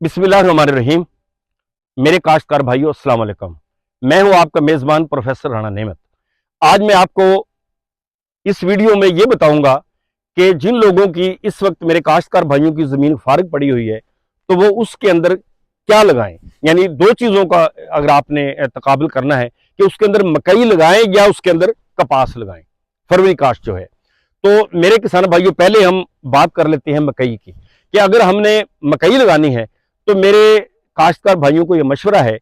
बिस्मिल्लाहिर्रहमानिर्रहीम। मेरे काश्तकार भाइयों, अस्सलाम वालेकुम। मैं हूं आपका मेज़बान प्रोफेसर राणा नेमत। आज मैं आपको इस वीडियो में ये बताऊंगा कि जिन लोगों की इस वक्त मेरे काश्तकार भाइयों की ज़मीन फारिग पड़ी हुई है, तो वो उसके अंदर क्या लगाएं। यानी दो चीज़ों का अगर आपने तकाबुल करना है कि उसके अंदर मकई लगाएं या उसके अंदर कपास लगाएं, फरवरी काश्त जो है। तो मेरे किसान भाइयों, पहले हम बात कर लेते हैं मकई की कि अगर हमने मकई लगानी है तो मेरे काश्तकार भाइयों को यह मशवरा है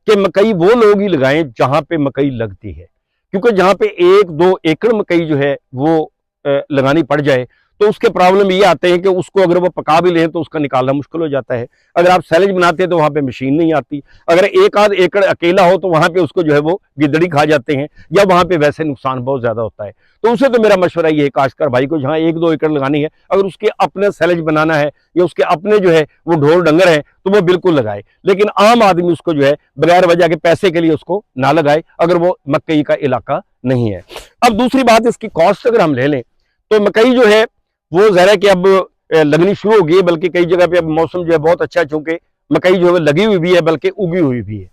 कि मकई वो लोग ही लगाएं जहां पे मकई लगती है, क्योंकि जहां पे 1-2 एकड़ मकई जो है वो लगानी पड़ जाए तो उसके प्रॉब्लम ये आते हैं कि उसको अगर वो पका भी लें तो उसका निकालना मुश्किल हो जाता है। अगर आप सैलेज बनाते हैं तो वहां पे मशीन नहीं आती। अगर एक आध एकड़ अकेला हो तो वहां पे उसको जो है वो गिदड़ी खा जाते हैं, या वहां पे वैसे नुकसान बहुत ज्यादा होता है। तो उसे तो मेरा मशवरा ये है काश्तकार भाई को, जहां 1-2 एकड़ लगानी है, अगर उसके अपने सैलेज बनाना है या उसके अपने जो है वो ढोर डंगर है तो वो बिल्कुल लगाए। लेकिन आम आदमी उसको जो है बगैर वजह के पैसे के लिए उसको ना लगाए, अगर वो मकई का इलाका नहीं है। अब दूसरी बात, इसकी कॉस्ट अगर हम ले लें तो मकई जो है वो ज़रा कि अब लगनी शुरू हो गई है, बल्कि कई जगह पे अब मौसम जो है बहुत अच्छा है, चूंकि मकई जो है लगी हुई भी है बल्कि उगी हुई भी है।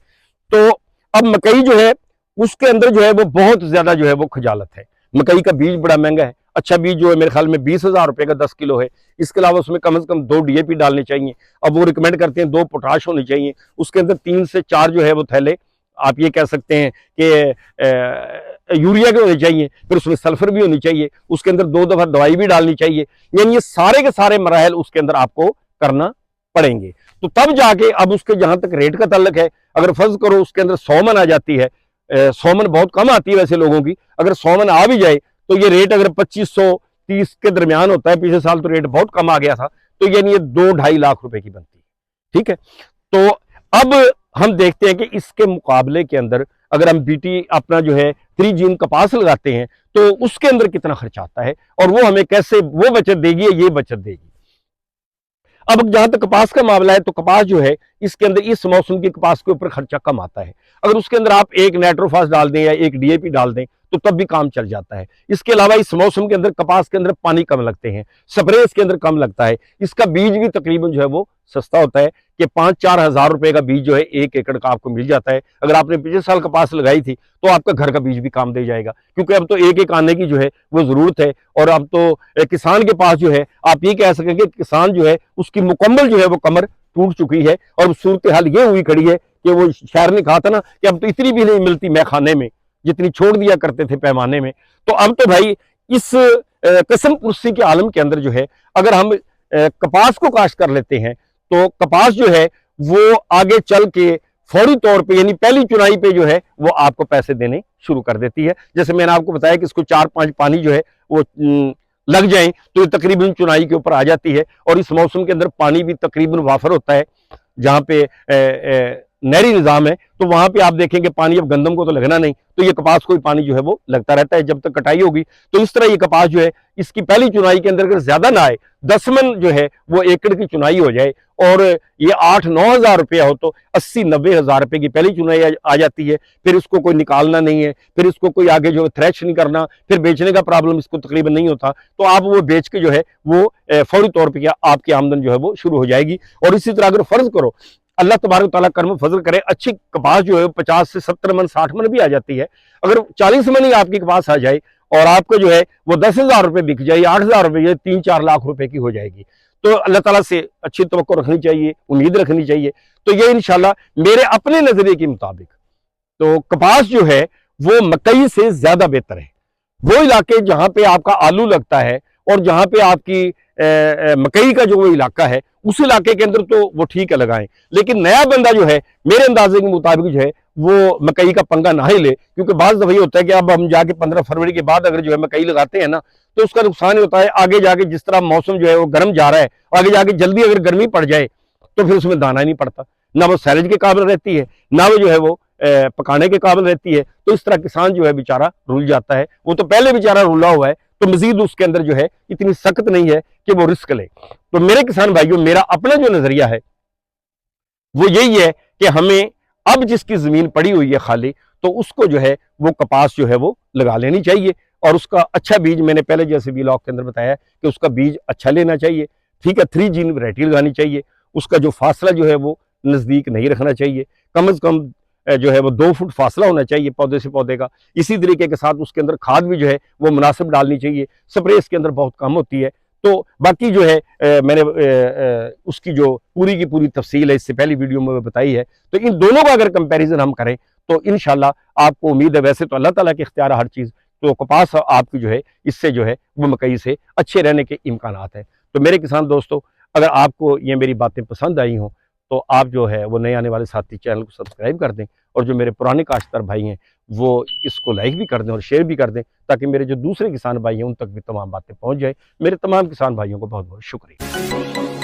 तो अब मकई जो है उसके अंदर जो है वो बहुत ज्यादा जो है वो खजालत है। मकई का बीज बड़ा महंगा है। अच्छा बीज जो है मेरे ख्याल में 20,000 रुपए का 10 किलो है। इसके अलावा उसमें कम से कम 2 DAP डालने चाहिए। अब वो रिकमेंड करते हैं 2 पोटाश होनी चाहिए। उसके अंदर 3 से 4 जो है वो थैले आप ये कह सकते हैं कि यूरिया के होने चाहिए। फिर उसमें सल्फर भी होनी चाहिए। उसके अंदर 2 दफा दवाई भी डालनी चाहिए। यानी ये सारे के सारे मराहल उसके अंदर आपको करना पड़ेंगे। तो तब जाके अब उसके जहां तक रेट का ताल्लुक है, अगर फर्ज करो उसके अंदर 100 मन आ जाती है, 100 मन बहुत कम आती है वैसे लोगों की, अगर 100 मन आ भी जाए तो ये रेट अगर 2530 के दरमियान होता है, पिछले साल तो रेट बहुत कम आ गया था, तो यानी ये 2-2.5 लाख रुपए की बनती है। ठीक है। तो अब हम देखते हैं कि इसके मुकाबले के अंदर अगर हम बीटी अपना जो है 3 जीन कपास लगाते हैं तो उसके अंदर कितना खर्चा आता है और वो हमें कैसे वो बचत देगी या ये बचत देगी। अब जहां तक कपास का मामला है तो कपास जो है इसके अंदर इस मौसम की कपास के ऊपर खर्चा कम आता है। अगर उसके अंदर आप एक नाइट्रोफास डाल दें या एक DAP डाल दें तो तब भी काम चल जाता है। इसके अलावा इस मौसम के अंदर कपास के अंदर पानी कम लगते हैं, स्प्रे इसके अंदर कम लगता है। इसका बीज भी तकरीबन जो है वो सस्ता होता है कि 5-4 हज़ार रुपए का बीज जो है 1 एकड़ का आपको मिल जाता है। अगर आपने पिछले साल कपास लगाई थी तो आपका घर का बीज भी काम दे जाएगा, क्योंकि अब तो एक आने की जो है वो जरूरत है। और अब तो किसान के पास जो है आप ये कह सकेंगे किसान जो है उसकी मुकम्मल जो है वो कमर टूट चुकी है। और सूरत हाल ये हुई खड़ी है कि वो शायर ने कहा था ना कि अब तो इतनी भी नहीं मिलती मैखाने में जितनी छोड़ दिया करते थे पैमाने में। तो अब तो भाई इस कसम कुर्सी के आलम के अंदर जो है अगर हम कपास को काश्त कर लेते हैं तो कपास जो है वो आगे चल के फौरी तौर पे यानी पहली चुनाई पे जो है वो आपको पैसे देने शुरू कर देती है। जैसे मैंने आपको बताया कि इसको 4-5 पानी जो है वो लग जाए तो ये तकरीबन चुनाई के ऊपर आ जाती है। और इस मौसम के अंदर पानी भी तकरीबन वाफर होता है। जहां पे नहरी निज़ाम है तो वहां पे आप देखेंगे पानी अब गंदम को तो लगना नहीं, तो ये कपास को ही पानी जो है वो लगता रहता है जब तक कटाई होगी। तो इस तरह ये कपास जो है इसकी पहली चुनाई के अंदर अगर ज्यादा ना आए, 10 मन जो है वो एकड़ की चुनाई हो जाए और ये 8-9 हज़ार रुपया हो तो 80-90 हज़ार रुपए की पहली चुनाई आ जाती है। फिर इसको कोई निकालना नहीं है, फिर इसको कोई आगे जो है थ्रेश नहीं करना, फिर बेचने का प्रॉब्लम इसको तकरीबन नहीं होता। तो आप वो बेच के जो है वो फौरी तौर पर आपकी आमदन जो है वो शुरू हो जाएगी। और इसी तरह अगर फर्ज करो अल्लाह तबारक तआला करम फजल करे, अच्छी कपास जो है 50 से 70 मन 60 मन भी आ जाती है। अगर 40 मन ही आपकी कपास आ जाए और आपको जो है वो 10,000 रुपए बिक जाए, 8,000 रुपए, 3-4 लाख रुपए की हो जाएगी। तो अल्लाह ताला से अच्छी तवक्को रखनी चाहिए, उम्मीद रखनी चाहिए। तो ये इंशाल्लाह मेरे अपने नजरिए के मुताबिक तो कपास जो है वो मकई से ज्यादा बेहतर है। वो इलाके जहां पे आपका आलू लगता है और जहां पे आपकी मकई का जो वो इलाका है उस इलाके के अंदर तो वो ठीक है लगाएं। लेकिन नया बंदा जो है मेरे अंदाजे के मुताबिक जो है वो मकई का पंगा ना ही ले, क्योंकि बाज दफा होता है कि अब हम जाके 15 फरवरी के बाद अगर जो है मकई लगाते हैं ना तो उसका नुकसान होता है आगे जाके जिस तरह मौसम जो है वो गर्म जा रहा है, आगे जाके जल्दी अगर गर्मी पड़ जाए तो फिर उसमें दाना ही नहीं पड़ता, ना वो सैलेज के काबिल रहती है, ना वो जो है वो पकाने के काबिल रहती है। तो इस तरह किसान जो है बेचारा रुल जाता है। वो तो पहले बेचारा रुला हुआ है तो मजीद उसके अंदर जो है इतनी सख्त नहीं है कि वो रिस्क ले। तो मेरे किसान भाइयों, मेरा अपना जो नजरिया है वो यही है कि हमें अब जिसकी जमीन पड़ी हुई है खाली तो उसको जो है वो कपास जो है वो लगा लेनी चाहिए। और उसका अच्छा बीज मैंने पहले जैसे व्लॉग के अंदर बताया कि उसका बीज अच्छा लेना चाहिए। ठीक है, 3 जीन वैरायटी लगानी चाहिए। उसका जो फासला जो है वो नज़दीक नहीं रखना चाहिए, कम से कम जो है वो 2 फुट फासला होना चाहिए पौधे से पौधे का। इसी तरीके के साथ उसके अंदर खाद भी जो है वो मुनासिब डालनी चाहिए, स्प्रे इसके अंदर बहुत कम होती है। तो बाकी जो है मैंने उसकी जो पूरी की पूरी तफसील है इससे पहली वीडियो में बताई है। तो इन दोनों का अगर कंपैरिजन हम करें तो इंशाल्लाह आपको उम्मीद है, वैसे तो अल्लाह ताला के इख्तियार हर चीज़, तो कपास आपकी जो है इससे जो है वो मकई से अच्छे रहने के इम्कानात हैं। तो मेरे किसान दोस्तों, अगर आपको ये मेरी बातें पसंद आई हों तो आप जो है वो नए आने वाले साथी चैनल को सब्सक्राइब कर दें, और जो मेरे पुराने काश्तकार भाई हैं वो इसको लाइक भी कर दें और शेयर भी कर दें, ताकि मेरे जो दूसरे किसान भाई हैं उन तक भी तमाम बातें पहुंच जाए। मेरे तमाम किसान भाइयों को बहुत बहुत शुक्रिया।